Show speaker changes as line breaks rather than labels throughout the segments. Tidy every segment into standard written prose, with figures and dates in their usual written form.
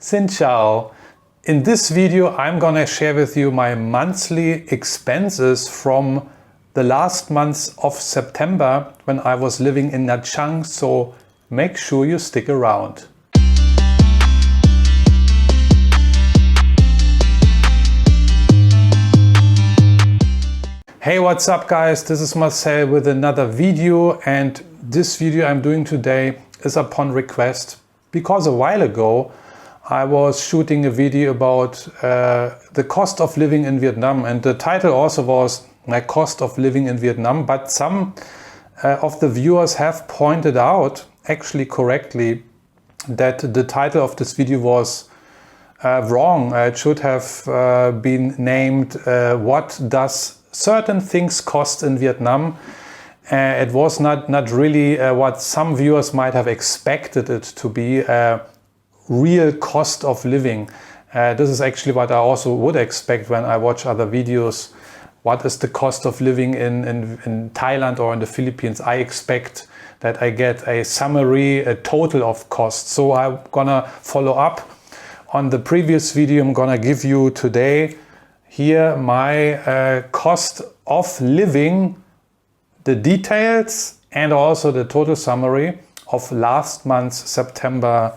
Xin chào! In this video I'm gonna share with you my monthly expenses from the last month of September when I was living in Nha Trang, so make sure you stick around. Hey, what's up guys? This is Marcel with another video, and this video I'm doing today is upon request because a while ago I was shooting a video about the cost of living in Vietnam, and the title also was My Cost of Living in Vietnam, but some of the viewers have pointed out, actually correctly, that the title of this video was wrong. It should have been named What Does Certain Things Cost in Vietnam? It was not really what some viewers might have expected it to be, real cost of living. This is actually what I also would expect when I watch other videos. What is the cost of living in Thailand or in the Philippines? I expect that I get a summary, a total of costs. So I'm gonna follow up on the previous video. I'm gonna give you today here my cost of living, the details, and also the total summary of last month's September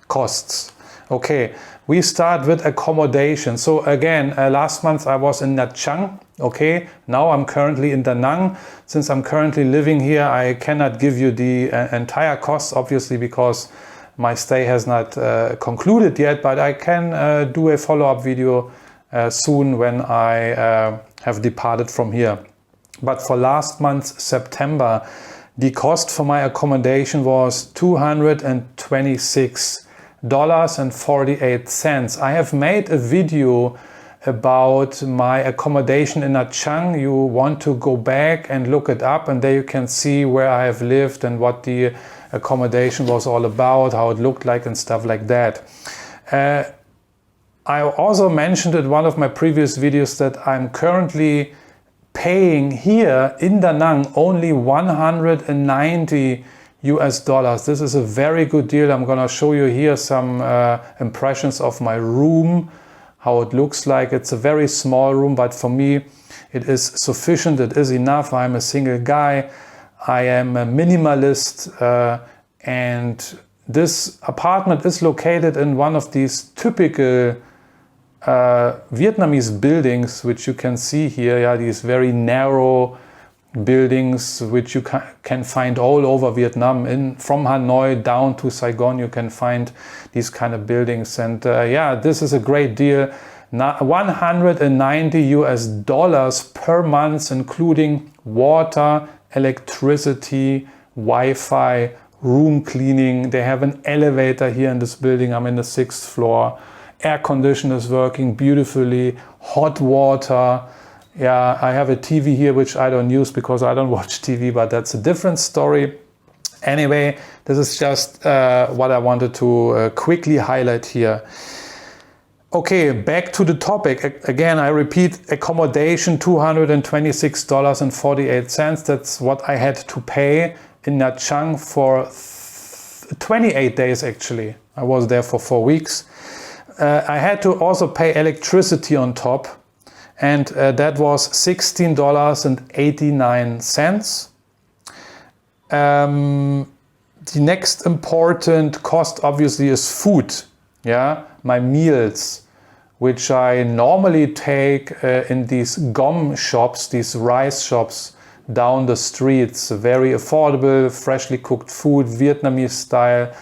costs. Okay, we start with accommodation. So again, last month I was in Nha Trang. Okay, now I'm currently in Da Nang. Since I'm currently living here, I cannot give you the entire cost, obviously, because my stay has not concluded yet, but I can do a follow-up video soon when I have departed from here. But for last month, September, the cost for my accommodation was $226.48. I have made a video about my accommodation in Nha Trang. You want to go back and look it up, and there you can see where I have lived and what the accommodation was all about, how it looked like and stuff like that. I also mentioned in one of my previous videos that I'm currently paying here in Da Nang only $190 US. This is a very good deal. I'm gonna show you here some impressions of my room, how it looks like. It's a very small room, but for me it is sufficient, it is enough. I'm a single guy, I am a minimalist, and this apartment is located in one of these typical Vietnamese buildings, which you can see here. Yeah, these very narrow buildings which you can find all over Vietnam. From Hanoi down to Saigon you can find these kind of buildings, and yeah, this is a great deal. $190 US per month, including water, electricity, Wi-Fi, room cleaning. They have an elevator here in this building. I'm in the 6th floor. Air conditioner is working beautifully, hot water. Yeah, I have a TV here which I don't use because I don't watch TV, but that's a different story. Anyway, this is just what I wanted to quickly highlight here. Okay, back to the topic. Again, I repeat, accommodation $226.48. That's what I had to pay in Nha Trang for 28 days actually. I was there for 4 weeks. I had to also pay electricity on top, and that was $16.89. The next important cost obviously is food. Yeah, my meals, which I normally take in these gom shops, these rice shops down the streets. Very affordable, freshly cooked food, Vietnamese style.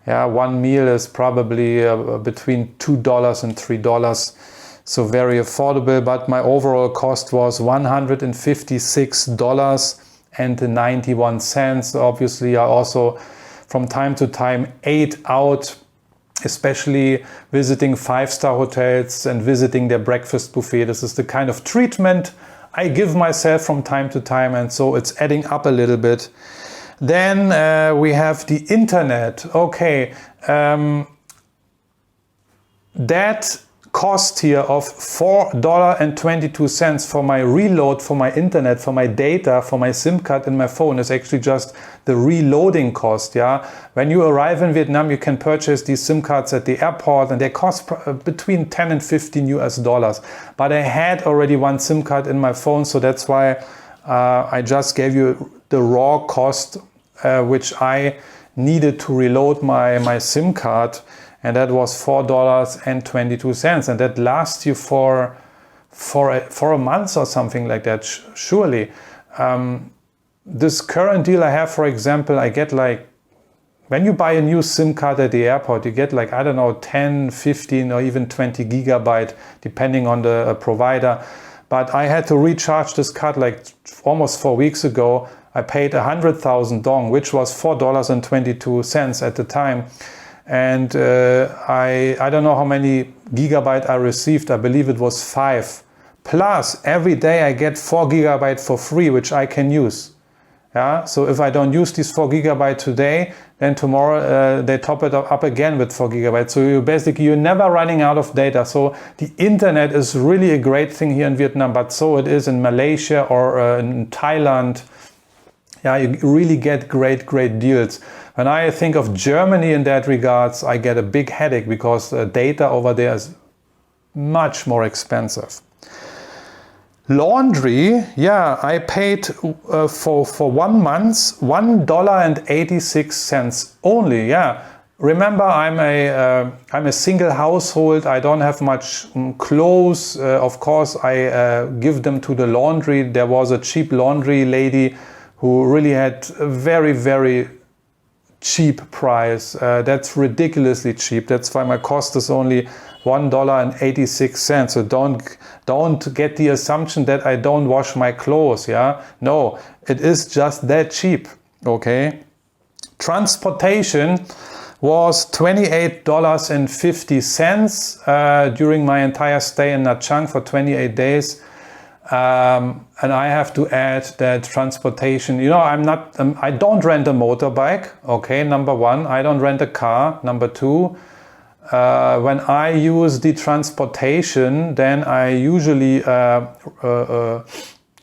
Yeah, one meal is probably between $2 and $3, so very affordable. But my overall cost was $156.91. Obviously, I also from time to time ate out, especially visiting 5-star hotels and visiting their breakfast buffet. This is the kind of treatment I give myself from time to time, and so it's adding up a little bit. Then we have the internet. Okay, that cost here of $4.22 for my reload, for my internet, for my data, for my SIM card in my phone is actually just the reloading cost. Yeah, when you arrive in Vietnam, you can purchase these SIM cards at the airport and they cost between 10 and 15 US dollars. But I had already one SIM card in my phone, so that's why I just gave you the raw cost which I needed to reload my SIM card, and that was $4.22, and that lasts you for a month or something like that, surely. This current deal I have, for example, I get like, when you buy a new SIM card at the airport, you get like, I don't know, 10, 15 or even 20 gigabyte, depending on the provider. But I had to recharge this card like almost 4 weeks ago. I paid 100,000 dong, which was $4.22 at the time. And I don't know how many gigabyte I received. I believe it was 5. Plus, every day I get 4 gigabyte for free, which I can use. Yeah. So if I don't use these 4 gigabyte today, then tomorrow they top it up again with 4 gigabytes. So you're never running out of data. So the internet is really a great thing here in Vietnam, but so it is in Malaysia or in Thailand. Yeah, you really get great deals. When I think of Germany in that regards, I get a big headache because data over there is much more expensive. Laundry, yeah, I paid for 1 month $1.86 only. Yeah, remember I'm a single household. I don't have much clothes. Of course, I give them to the laundry. There was a cheap laundry lady who really had a very cheap price. That's ridiculously cheap. That's why my cost is only $1.86. So don't get the assumption that I don't wash my clothes. Yeah, no, it is just that cheap. Okay. Transportation was $28.50 during my entire stay in Nha Trang for 28 days. And I have to add that transportation, you know, I don't rent a motorbike. Okay. Number one, I don't rent a car. Number two, when I use the transportation, then I usually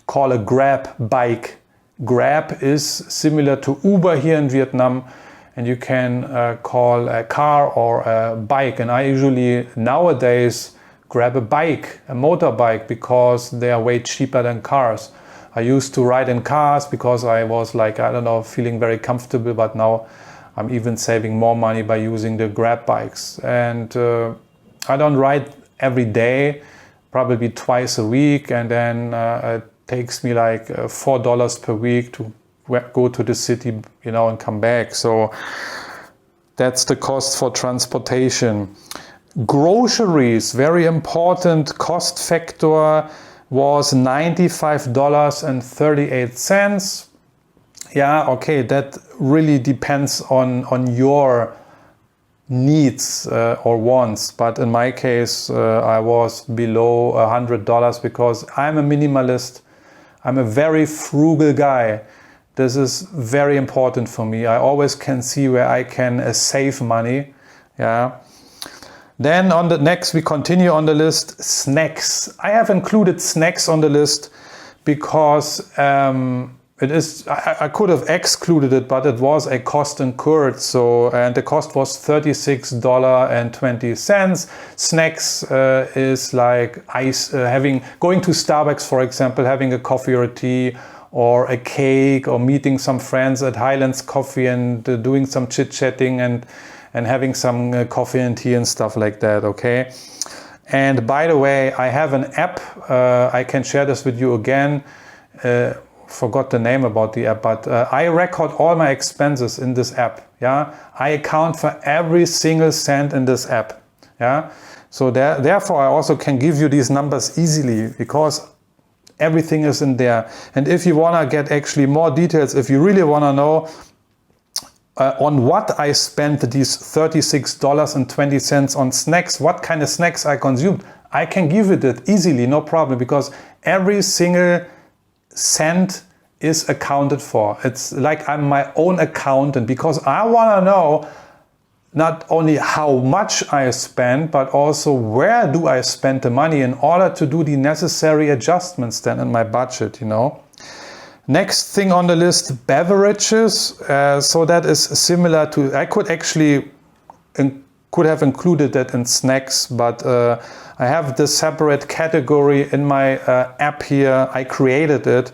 call a Grab bike. Grab is similar to Uber here in Vietnam, and you can call a car or a bike. And I usually nowadays grab a bike, a motorbike, because they are way cheaper than cars. I used to ride in cars because I was like, I don't know, feeling very comfortable, but now I'm even saving more money by using the Grab bikes. And I don't ride every day, probably twice a week, and then it takes me like $4 per week to go to the city, you know, and come back. So that's the cost for transportation. Groceries, very important cost factor, was $95.38. Yeah, okay, that really depends on your needs or wants. But in my case, I was below $100 because I'm a minimalist. I'm a very frugal guy. This is very important for me. I always can see where I can save money. Yeah. Then on the next, we continue on the list, snacks. I have included snacks on the list because I could have excluded it, but it was a cost incurred. So, and the cost was $36.20. Snacks is like going to Starbucks, for example, having a coffee or a tea, or a cake, or meeting some friends at Highlands Coffee and doing some chit-chatting and having some coffee and tea and stuff like that, okay? And by the way, I have an app. I can share this with you again. Forgot the name about the app, but I record all my expenses in this app, yeah? I account for every single cent in this app, yeah? So therefore, I also can give you these numbers easily because everything is in there. And if you want to get actually more details, if you really want to know on what I spent these $36.20 on snacks, what kind of snacks I consumed, I can give it easily, no problem, because every single cent is accounted for. It's like I'm my own accountant because I want to know not only how much I spend, but also where do I spend the money in order to do the necessary adjustments then in my budget, you know. Next thing on the list, beverages. So that is similar to, I could actually could have included that in snacks, but I have this separate category in my app here. I created it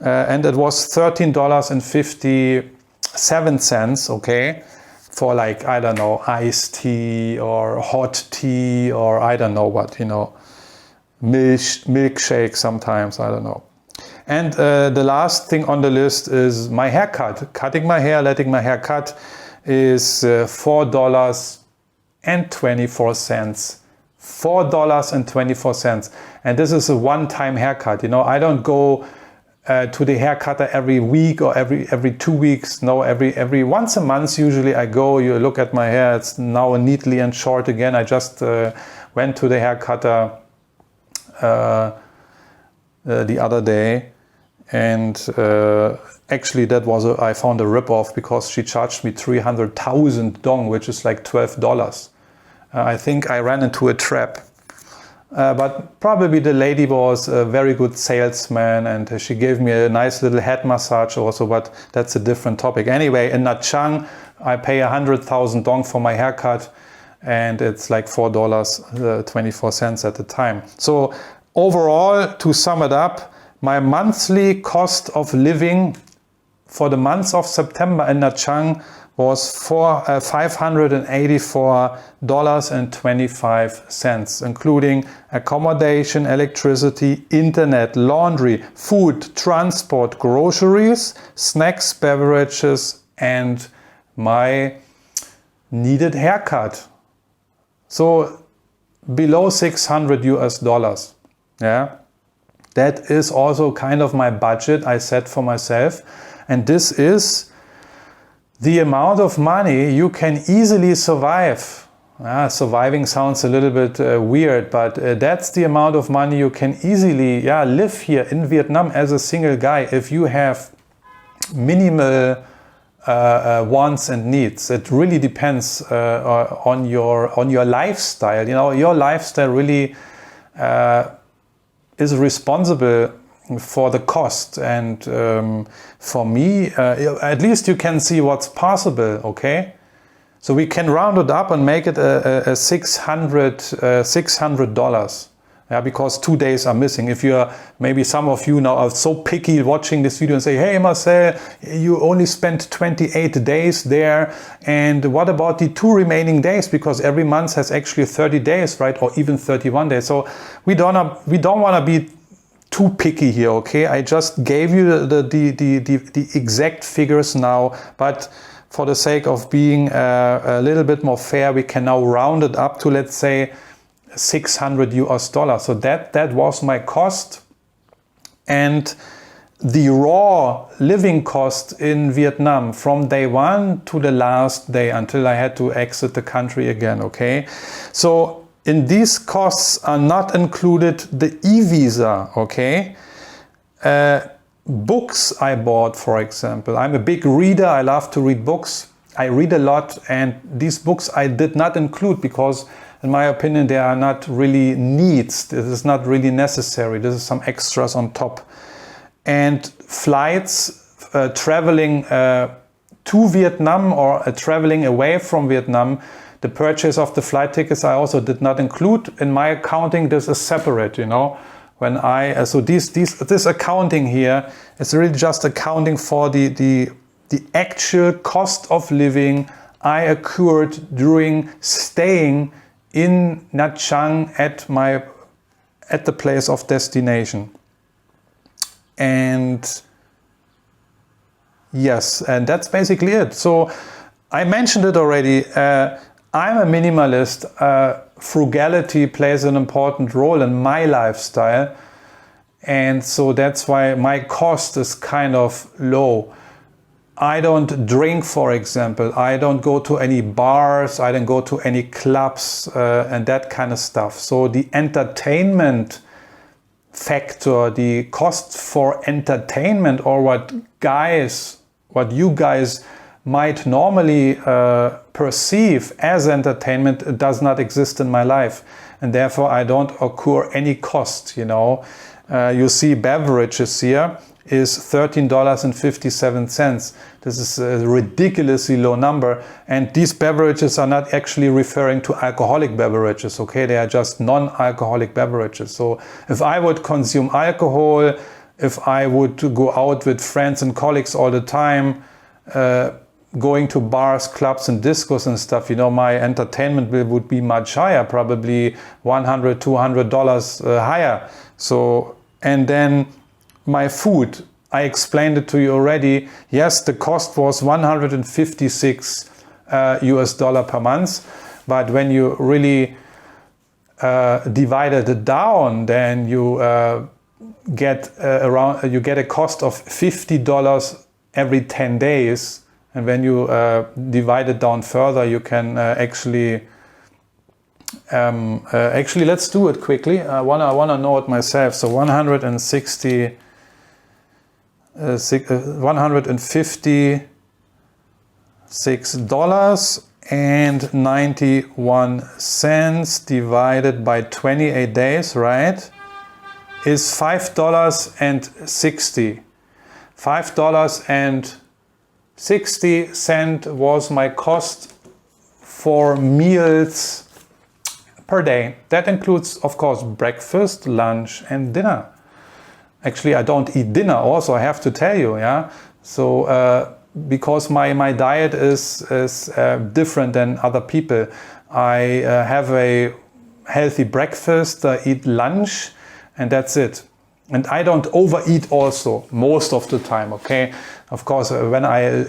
and it was $13.57, okay, for like, I don't know, iced tea or hot tea or I don't know what, you know, milkshake sometimes, I don't know. And the last thing on the list is my haircut. Cutting my hair, letting my hair cut is $4.24. $4.24. And this is a one-time haircut. You know, I don't go to the hair cutter every week or every 2 weeks. No, every once a month usually I go. You look at my hair, it's now neatly and short again. I just went to the hair cutter the other day, and actually that was I found a rip-off because she charged me 300,000 dong, which is like $12. I think I ran into a trap. But probably the lady was a very good salesman and she gave me a nice little head massage also, but that's a different topic. Anyway, in Nha Trang, I pay 100,000 dong for my haircut and it's like $4.24 at the time. So overall, to sum it up, my monthly cost of living for the month of September in Nha Trang was $584.25, including accommodation, electricity, internet, laundry, food, transport, groceries, snacks, beverages, and my needed haircut. So below 600 US dollars. Yeah, that is also kind of my budget I set for myself, and this is the amount of money you can easily survive. Surviving sounds a little bit weird, but that's the amount of money you can easily live here in Vietnam as a single guy if you have minimal wants and needs. It really depends on your lifestyle. You know, your lifestyle really is responsible for the cost, and for me, at least you can see what's possible, okay? So we can round it up and make it a $600, because 2 days are missing. If you're, maybe some of you now are so picky watching this video and say, hey Marcel, you only spent 28 days there, and what about the 2 remaining days? Because every month has actually 30 days, right? Or even 31 days. So we don't want to be too picky here, okay? I just gave you the exact figures now, but for the sake of being a little bit more fair, we can now round it up to, let's say, 600 US dollars. So that was my cost, and the raw living cost in Vietnam from day one to the last day until I had to exit the country again, okay? So in these costs are not included the e-visa, okay? Books I bought, for example. I'm a big reader, I love to read books. I read a lot, and these books I did not include because in my opinion they are not really needs. This is not really necessary. This is some extras on top. And flights, traveling to Vietnam or traveling away from Vietnam, the purchase of the flight tickets I also did not include. In my accounting, this is separate, you know. When I, so this accounting here is really just accounting for the actual cost of living I accrued during staying in Nha Trang at the place of destination. And yes, and that's basically it. So I mentioned it already. I'm a minimalist. Frugality plays an important role in my lifestyle, and so that's why my cost is kind of low. I don't drink, for example. I don't go to any bars. I don't go to any clubs and that kind of stuff. So the entertainment factor, the cost for entertainment, or what you guys might normally perceive as entertainment does not exist in my life, and therefore I don't occur any cost, you know. You see beverages here is $13.57. This is a ridiculously low number, and these beverages are not actually referring to alcoholic beverages, okay? They are just non-alcoholic beverages. So if I would consume alcohol, if I would go out with friends and colleagues all the time, going to bars, clubs and discos and stuff, you know, my entertainment bill would be much higher, probably $100, $200 higher. So, and then my food, I explained it to you already. Yes, the cost was 156 US dollar per month, but when you really divided it down, then you get you get a cost of $50 every 10 days. And when you divide it down further, you can actually let's do it quickly. I wanna know it myself. So $156 and 91 cents divided by 28 days, right, is $5.60. $5.60 was my cost for meals per day. That includes, of course, breakfast, lunch and dinner. Actually, I don't eat dinner also, I have to tell you, yeah. So because my diet is different than other people. I have a healthy breakfast, I eat lunch, and that's it. And I don't overeat also, most of the time, okay? Of course, when I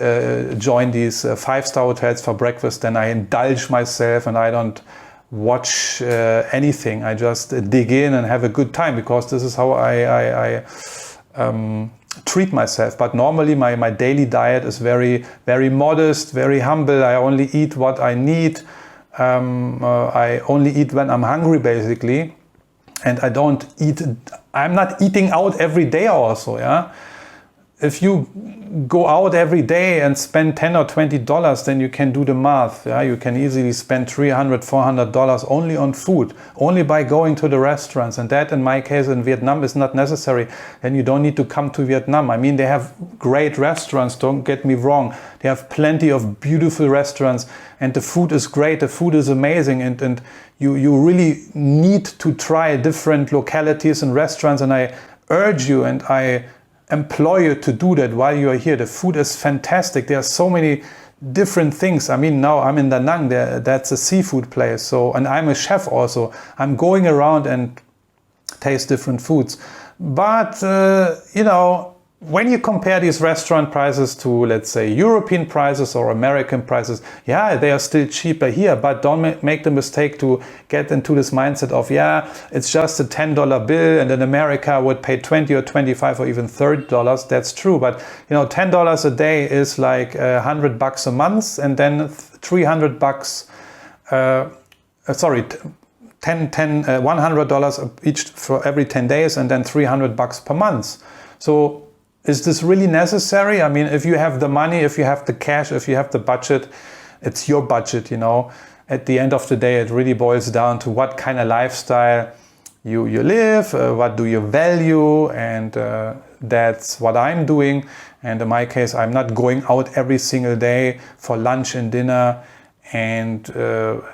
join these 5-star hotels for breakfast, then I indulge myself and I don't watch anything. I just dig in and have a good time, because this is how I treat myself. But normally my daily diet is very, very modest, very humble. I only eat what I need. I only eat when I'm hungry, basically. And I don't eat, I'm not eating out every day also, yeah. If you go out every day and spend $10 or $20, then you can do the math, yeah. You can easily spend $300, $400 only on food, only by going to the restaurants. And that, in my case, in Vietnam is not necessary. Then you don't need to come to Vietnam. I mean, they have great restaurants, don't get me wrong. They have plenty of beautiful restaurants and the food is great, the food is amazing, and you really need to try different localities and restaurants, and I urge you and I implore you to do that while you are here. The food is fantastic. There are so many different things. I mean, now I'm in Da Nang, that's a seafood place, so, and I'm a chef also. I'm going around and taste different foods. But, you know, when you compare these restaurant prices to, let's say, European prices or American prices, yeah, they are still cheaper here, but don't make the mistake to get into this mindset of, yeah, it's just a $10 bill and in America I would pay 20 or 25 or even $30. That's true, but you know, $10 a day is like $100 a month, and then $100 $100 each for every 10 days, and then $300 per month. So is this really necessary? I mean, if you have the money, if you have the cash, if you have the budget, it's your budget, you know. At the end of the day, it really boils down to what kind of lifestyle you live, what do you value, and that's what I'm doing. And in my case, I'm not going out every single day for lunch and dinner and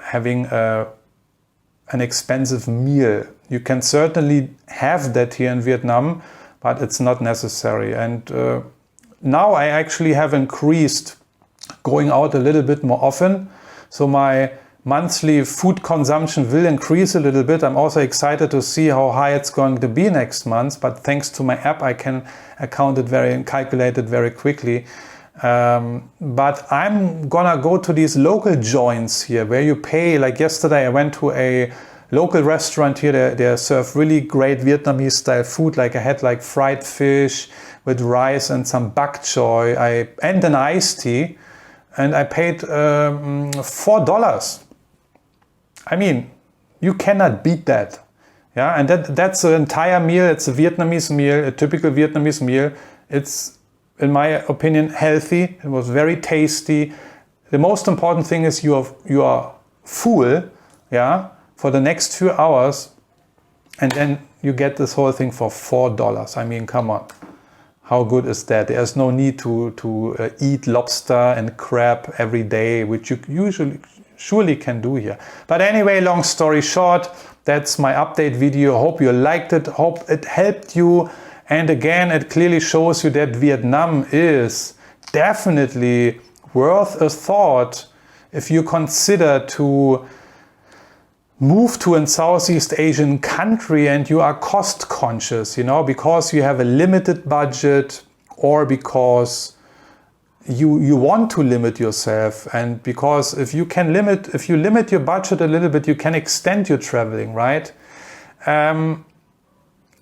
having an expensive meal. You can certainly have that here in Vietnam, but it's not necessary. And now I actually have increased going out a little bit more often. So my monthly food consumption will increase a little bit. I'm also excited to see how high it's going to be next month. But thanks to my app, I can account it and calculate it very quickly. But I'm gonna go to these local joints here where you pay, like yesterday I went to a local restaurant here. They serve really great Vietnamese style food. Like I had like fried fish with rice and some bak choy and an iced tea, and I paid $4. I mean, you cannot beat that. Yeah, and that's an entire meal. It's a Vietnamese meal, a typical Vietnamese meal. It's in my opinion, healthy. It was very tasty. The most important thing is you are full, yeah, for the next few hours, and then you get this whole thing for $4. I mean, come on. How good is that? There's no need to eat lobster and crab every day, which you surely can do here. But anyway, long story short, that's my update video. Hope you liked it. Hope it helped you. And again, it clearly shows you that Vietnam is definitely worth a thought if you consider to move to a Southeast Asian country and you are cost conscious, you know, because you have a limited budget, or because you want to limit yourself, and because if you limit your budget a little bit, you can extend your traveling, right?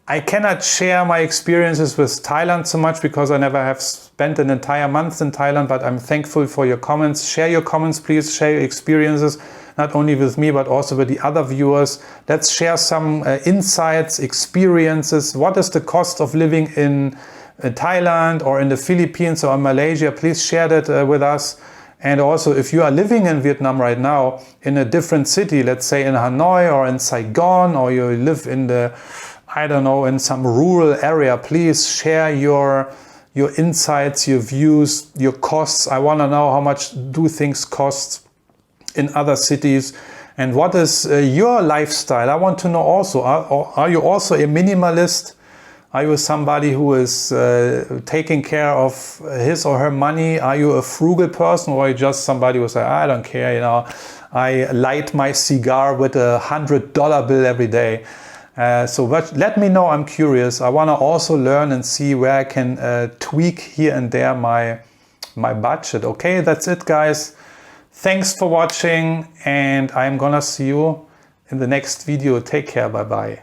I cannot share my experiences with Thailand so much because I never have spent an entire month in Thailand, but I'm thankful for your comments. Share your comments, please. Share your experiences, not only with me, but also with the other viewers. Let's share some insights, experiences. What is the cost of living in Thailand or in the Philippines or in Malaysia? Please share that with us. And also, if you are living in Vietnam right now, in a different city, let's say in Hanoi or in Saigon, or you live in the, I don't know, in some rural area, please share your insights, your views, your costs. I want to know how much do things cost in other cities, and what is your lifestyle. I want to know also, are you also a minimalist? Are you somebody who is taking care of his or her money? Are you a frugal person, or are you just somebody who says, I don't care, you know, I light my cigar with $100 bill every day? Let me know, I'm curious. I want to also learn and see where I can tweak here and there my budget. Okay, that's it, guys. Thanks for watching, and I'm gonna see you in the next video. Take care, bye bye.